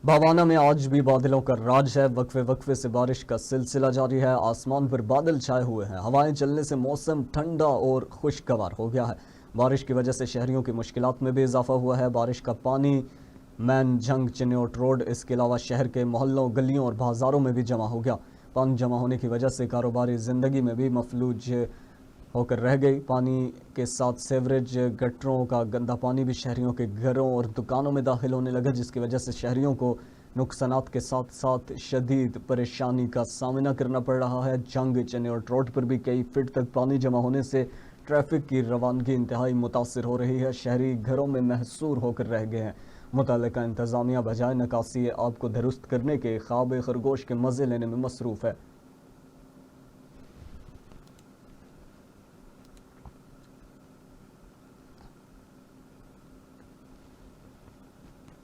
भावाना में आज भी बादलों का राज है। वक्फे वक्फे से बारिश का सिलसिला जारी है। आसमान पर बादल छाए हुए हैं। हवाएं चलने से मौसम ठंडा और खुशगवार हो गया है। बारिश की वजह से शहरियों की मुश्किलात में भी इजाफा हुआ है। बारिश का पानी मैन जंग चिन्योट रोड, इसके अलावा शहर के मोहल्लों, गलियों और बाजारों में भी जमा हो गया। पानी जमा होने की वजह से कारोबारी जिंदगी में भी मफलूज होकर रह गई। पानी के साथ सेवरेज गटरों का गंदा पानी भी शहरियों के घरों और दुकानों में दाखिल होने लगा, जिसकी वजह से शहरियों को नुकसानात के साथ साथ शदीद परेशानी का सामना करना पड़ रहा है। जंग चन्योट रोड पर भी कई फीट तक पानी जमा होने से ट्रैफिक की रवानगी इंतहाई मुतासर हो रही है। शहरी घरों में महसूर होकर रह गए हैं। मुतल्लिका इंतजामिया बजाय निकासी आब को दुरुस्त करने के ख्वाब खरगोश के मज़े लेने में मसरूफ़ है।